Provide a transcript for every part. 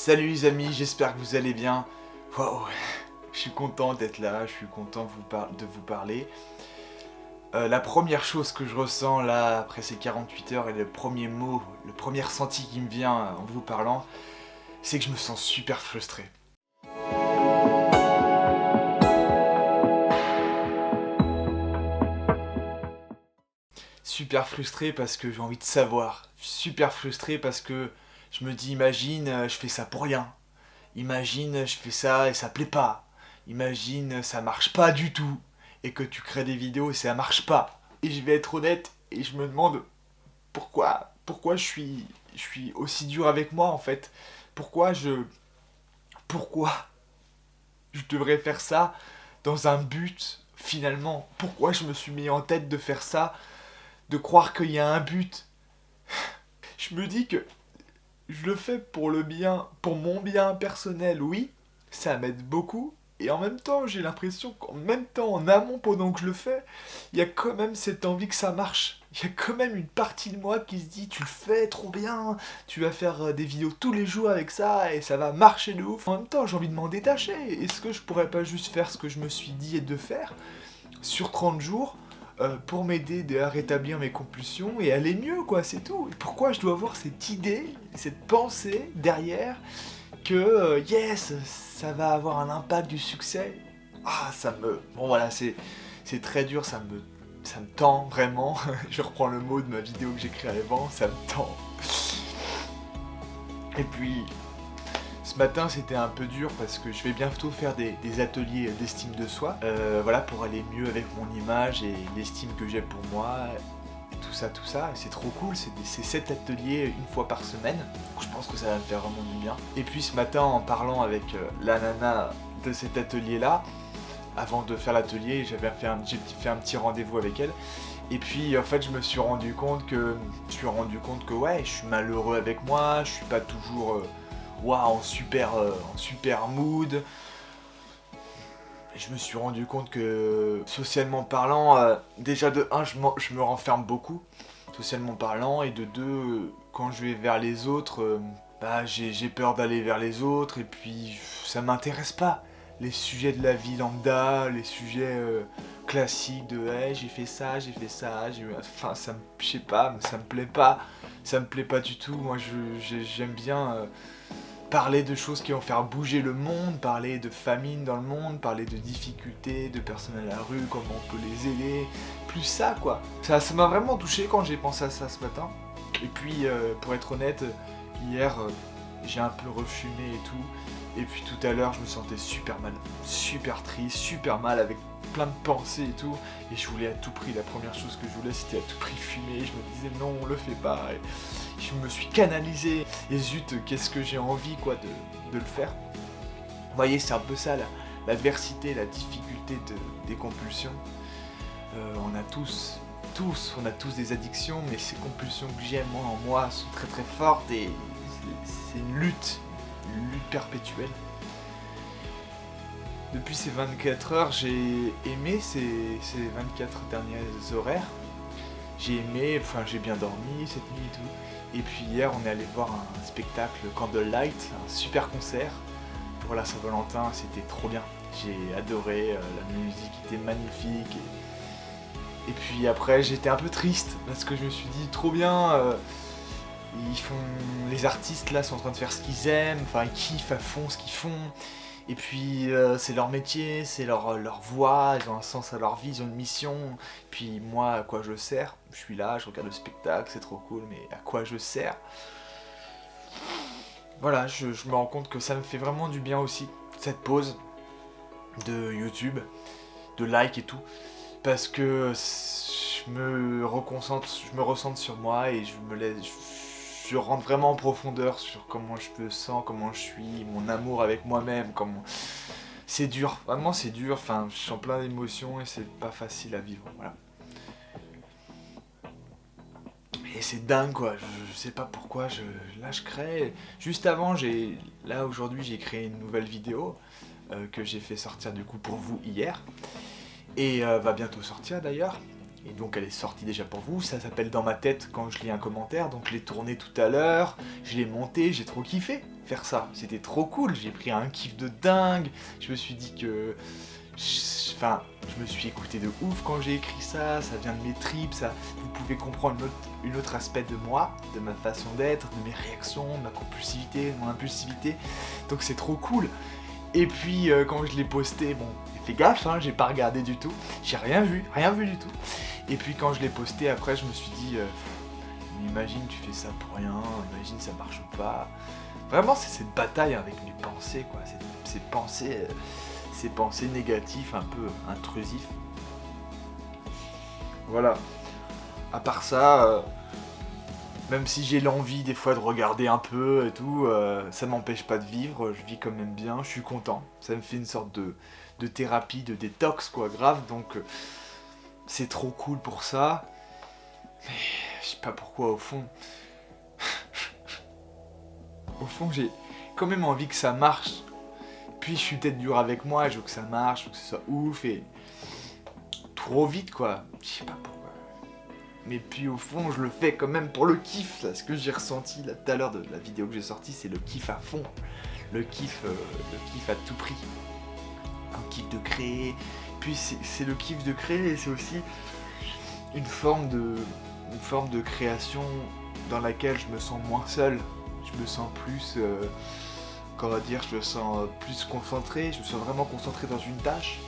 Salut les amis, j'espère que vous allez bien. Waouh, je suis content d'être là, je suis content de vous parler. La première chose que je ressens là, après ces 48 heures, et le premier mot, le premier ressenti qui me vient en vous parlant, c'est que je me sens super frustré. Super frustré parce que j'ai envie de savoir. Super frustré parce que je me dis, imagine, je fais ça pour rien. Imagine, je fais ça et ça plaît pas. Imagine, ça marche pas du tout. Et que tu crées des vidéos et ça marche pas. Et je vais être honnête et je me demande pourquoi je suis aussi dur avec moi en fait. Pourquoi je devrais faire ça dans un but finalement. Pourquoi je me suis mis en tête de faire ça, de croire qu'il y a un but. Je me dis que je le fais pour le bien, pour mon bien personnel, oui, ça m'aide beaucoup. Et en même temps, j'ai l'impression qu'en même temps, en amont, pendant que je le fais, il y a quand même cette envie que ça marche. Il y a quand même une partie de moi qui se dit, tu le fais trop bien, tu vas faire des vidéos tous les jours avec ça et ça va marcher de ouf. En même temps, j'ai envie de m'en détacher. Est-ce que je pourrais pas juste faire ce que je me suis dit et de faire sur 30 jours pour m'aider à rétablir mes compulsions et aller mieux, quoi, c'est tout. Et pourquoi je dois avoir cette idée, cette pensée derrière que yes, ça va avoir un impact du succès. Ah, ça me... Bon voilà, c'est très dur, ça me tend vraiment. Je reprends le mot de ma vidéo que j'ai créée avant, ça me tend. Et puis, ce matin, c'était un peu dur parce que je vais bientôt faire des ateliers d'estime de soi. Voilà, pour aller mieux avec mon image et l'estime que j'ai pour moi. Tout ça, et c'est trop cool, c'est 7 ateliers une fois par semaine, donc je pense que ça va me faire vraiment du bien. Et puis ce matin, en parlant avec la nana de cet atelier-là, avant de faire l'atelier, j'ai fait un petit rendez-vous avec elle, et puis en fait je me suis rendu compte que ouais, je suis malheureux avec moi, je suis pas toujours en super mood. Et je me suis rendu compte que, socialement parlant, déjà de 1, je me renferme beaucoup, socialement parlant, et de 2, quand je vais vers les autres, j'ai peur d'aller vers les autres, et puis ça m'intéresse pas. Les sujets de la vie lambda, les sujets classiques de hey, j'ai fait ça, enfin, je sais pas, ça me plaît pas du tout. Moi, j'aime bien parler de choses qui vont faire bouger le monde, parler de famine dans le monde, parler de difficultés, de personnes à la rue, comment on peut les aider, plus ça quoi. Ça m'a vraiment touché quand j'ai pensé à ça ce matin. Et puis pour être honnête, hier j'ai un peu refumé et tout. Et puis tout à l'heure je me sentais super mal, super triste, super mal avec plein de pensées et tout. Et je voulais à tout prix, la première chose que je voulais c'était à tout prix fumer. Je me disais non, on le fait pas. Et je me suis canalisé, et zut, qu'est-ce que j'ai envie quoi de le faire. Vous voyez, c'est un peu ça l'adversité, la difficulté des compulsions. On a tous des addictions, mais ces compulsions que j'ai en moi sont très très fortes et c'est une lutte perpétuelle. Depuis ces 24 heures, j'ai aimé ces 24 derniers horaires. J'ai aimé, enfin j'ai bien dormi cette nuit et tout. Et puis hier on est allé voir un spectacle Candlelight, un super concert pour la Saint-Valentin, c'était trop bien. J'ai adoré, la musique était magnifique. Et puis après j'étais un peu triste parce que je me suis dit trop bien, les artistes là sont en train de faire ce qu'ils aiment, enfin ils kiffent à fond ce qu'ils font. Et puis c'est leur métier, c'est leur voix, ils ont un sens à leur vie, ils ont une mission. Puis moi, à quoi je sers? Je suis là, je regarde le spectacle, c'est trop cool, mais à quoi je sers? Voilà, je me rends compte que ça me fait vraiment du bien aussi, cette pause de YouTube, de like et tout. Parce que je me recentre sur moi et je rentre vraiment en profondeur sur comment je me sens, comment je suis, mon amour avec moi-même, comment... C'est dur, vraiment c'est dur, enfin je sens plein d'émotions et c'est pas facile à vivre, voilà. Et c'est dingue quoi, je sais pas pourquoi, là je crée... Juste avant, là aujourd'hui j'ai créé une nouvelle vidéo que j'ai fait sortir du coup pour vous hier, et va bientôt sortir d'ailleurs. Et donc elle est sortie déjà pour vous, ça s'appelle Dans ma tête quand je lis un commentaire, donc je l'ai tourné tout à l'heure, je l'ai monté, j'ai trop kiffé faire ça, c'était trop cool, j'ai pris un kiff de dingue, je me suis dit que... Enfin, je me suis écouté de ouf quand j'ai écrit ça, ça vient de mes tripes, ça, vous pouvez comprendre une autre aspect de moi, de ma façon d'être, de mes réactions, de ma compulsivité, de mon impulsivité, donc c'est trop cool. Et puis quand je l'ai posté, bon, fais gaffe, hein, j'ai pas regardé du tout, j'ai rien vu du tout. Et puis quand je l'ai posté, après je me suis dit, imagine tu fais ça pour rien, imagine ça marche pas. Vraiment c'est cette bataille avec mes pensées, quoi, ces pensées négatives, un peu intrusives. Voilà. À part ça, même si j'ai l'envie des fois de regarder un peu et tout, ça m'empêche pas de vivre, je vis quand même bien, je suis content. Ça me fait une sorte de thérapie, de détox, quoi, grave, donc c'est trop cool pour ça. Mais je sais pas pourquoi, au fond... Au fond, j'ai quand même envie que ça marche. Puis je suis peut-être dur avec moi, je veux que ça marche, je veux que ce soit ouf, et... trop vite, quoi. Je sais pas pourquoi. Mais puis au fond, je le fais quand même pour le kiff, là. Ce que j'ai ressenti là tout à l'heure de la vidéo que j'ai sortie, c'est le kiff à fond. Le kiff à tout prix. Un kiff de créer. Puis c'est le kiff de créer, et c'est aussi une forme de création dans laquelle je me sens moins seul. Je me sens plus... comment dire, je me sens plus concentré, je me sens vraiment concentré dans une tâche.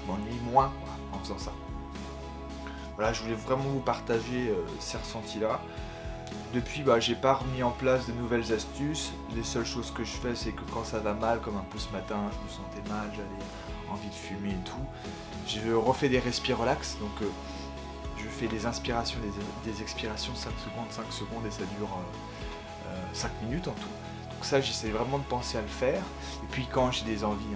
Je m'ennuie moins, quoi, en faisant ça. Voilà, je voulais vraiment vous partager ces ressentis-là. Depuis, j'ai pas remis en place de nouvelles astuces. Les seules choses que je fais, c'est que quand ça va mal, comme un peu ce matin, je me sentais mal, j'avais envie de fumer et tout, je refais des respires relax. Donc, je fais des inspirations, des expirations, 5 secondes, et ça dure 5 minutes en tout. Donc ça, j'essaie vraiment de penser à le faire. Et puis quand j'ai des envies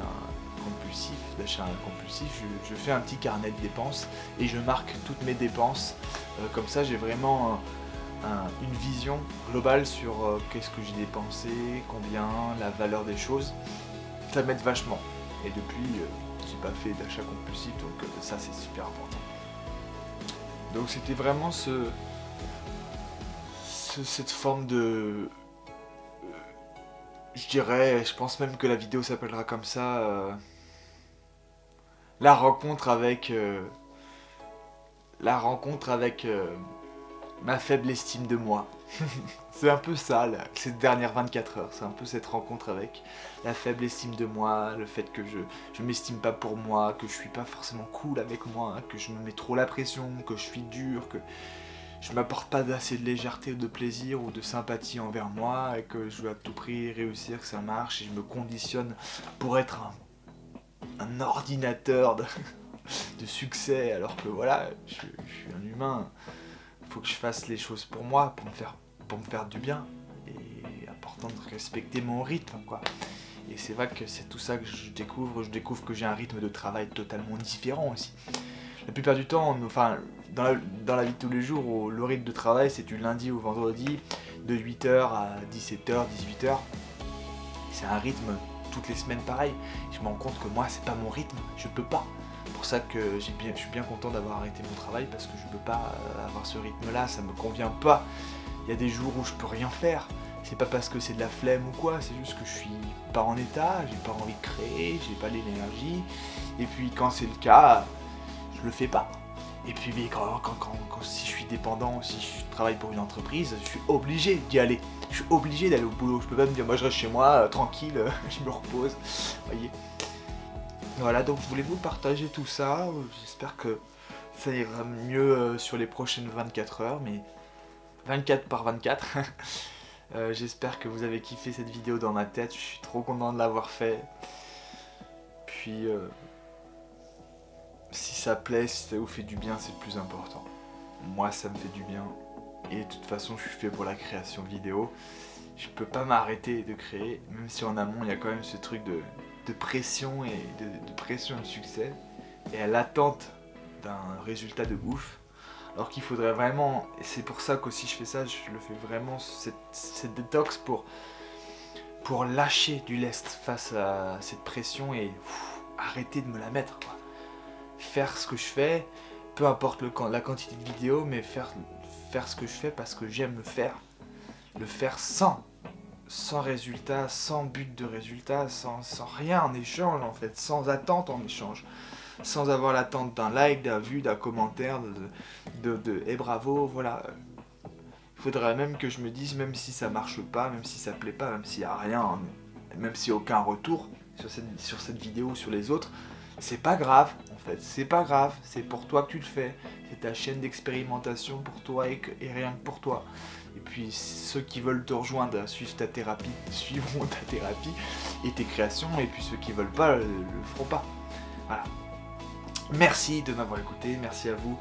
compulsives, d'achat compulsif, je fais un petit carnet de dépenses et je marque toutes mes dépenses. Comme ça, j'ai vraiment une vision globale sur qu'est-ce que j'ai dépensé, combien, la valeur des choses. Ça m'aide vachement. Et depuis, j'ai pas fait d'achat compulsif, donc ça, c'est super important. Donc c'était vraiment cette forme de... je dirais, je pense même que la vidéo s'appellera comme ça, la rencontre avec ma faible estime de moi. C'est un peu ça, là, ces dernières 24 heures, c'est un peu cette rencontre avec la faible estime de moi, le fait que je m'estime pas pour moi, que je suis pas forcément cool avec moi, que je me mets trop la pression, que je suis dur, que je m'apporte pas d'assez de légèreté ou de plaisir ou de sympathie envers moi, et que je dois à tout prix réussir, que ça marche, et je me conditionne pour être un ordinateur de succès, alors que voilà, je suis un humain. Il faut que je fasse les choses pour moi, pour me faire du bien, et important de respecter mon rythme, quoi. Et c'est vrai que c'est tout ça que je découvre que j'ai un rythme de travail totalement différent aussi. La plupart du temps, enfin, dans la vie de tous les jours, le rythme de travail, c'est du lundi au vendredi, de 8h à 17h, 18h. C'est un rythme toutes les semaines pareil. Je me rends compte que moi, c'est pas mon rythme, je peux pas. C'est pour ça que je suis bien content d'avoir arrêté mon travail, parce que je peux pas avoir ce rythme-là, ça me convient pas. Il y a des jours où je peux rien faire. C'est pas parce que c'est de la flemme ou quoi, c'est juste que je suis pas en état, j'ai pas envie de créer, j'ai pas l'énergie. Et puis quand c'est le cas, je le fais pas. Et puis si je suis dépendant, si je travaille pour une entreprise, je suis obligé d'y aller. Je suis obligé d'aller au boulot. Je peux pas me dire, moi je reste chez moi, tranquille, je me repose. Voyez. Voilà, donc je voulais vous partager tout ça. J'espère que ça ira mieux sur les prochaines 24 heures, mais 24 par 24. J'espère que vous avez kiffé cette vidéo dans ma tête. Je suis trop content de l'avoir fait. Puis... si ça plaît, si ça vous fait du bien, c'est le plus important. Moi, ça me fait du bien. Et de toute façon, je suis fait pour la création vidéo. Je peux pas m'arrêter de créer, même si en amont, il y a quand même ce truc de pression et de pression de succès. Et à l'attente d'un résultat de ouf. Alors qu'il faudrait vraiment, et c'est pour ça qu'aussi je fais ça, je le fais vraiment, cette détox pour lâcher du lest face à cette pression et arrêter de me la mettre, quoi. Faire ce que je fais peu importe la quantité de vidéos, mais faire ce que je fais parce que j'aime le faire sans résultat, sans but de résultat, sans rien en échange en fait, sans attente en échange, sans avoir l'attente d'un like, d'un vue, d'un commentaire, et bravo, voilà. Il faudrait même que je me dise, même si ça marche pas, même si ça plaît pas, même s'il y a rien, même s'il n'y a aucun retour sur cette vidéo ou sur les autres, c'est pas grave en fait, c'est pas grave, c'est pour toi que tu le fais, c'est ta chaîne d'expérimentation pour toi et rien que pour toi. Et puis ceux qui veulent te rejoindre à suivre ta thérapie, suivront ta thérapie et tes créations, et puis ceux qui veulent pas, le feront pas. Voilà. Merci de m'avoir écouté, merci à vous.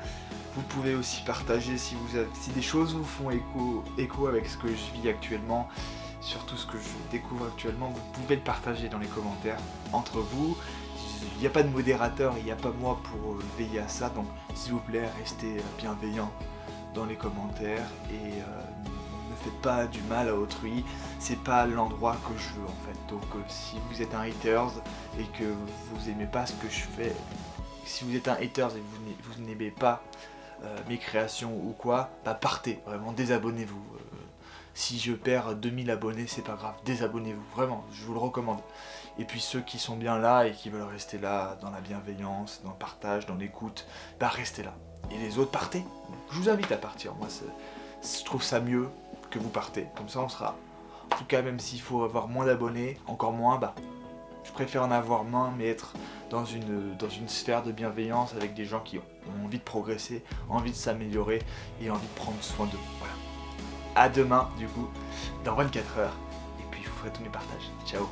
Vous pouvez aussi partager si des choses vous font écho avec ce que je vis actuellement, surtout ce que je découvre actuellement, vous pouvez le partager dans les commentaires entre vous. Il n'y a pas de modérateur, il n'y a pas moi pour veiller à ça, donc s'il vous plaît, restez bienveillants dans les commentaires et ne faites pas du mal à autrui, c'est pas l'endroit que je veux en fait. Donc si vous êtes un haters et que vous aimez pas ce que je fais, si vous êtes un haters et que vous n'aimez pas mes créations ou quoi, bah partez, vraiment désabonnez-vous. Si je perds 2000 abonnés, c'est pas grave, désabonnez-vous, vraiment, je vous le recommande. Et puis ceux qui sont bien là et qui veulent rester là, dans la bienveillance, dans le partage, dans l'écoute, bah restez là. Et les autres, partez. Je vous invite à partir, moi je trouve ça mieux que vous partez, comme ça on sera. En tout cas, même s'il faut avoir moins d'abonnés, encore moins, bah je préfère en avoir moins, mais être dans une sphère de bienveillance avec des gens qui ont envie de progresser, envie de s'améliorer et envie de prendre soin d'eux. Voilà. À demain, du coup, dans 24 heures. Et puis je vous ferai tous mes partages. Ciao.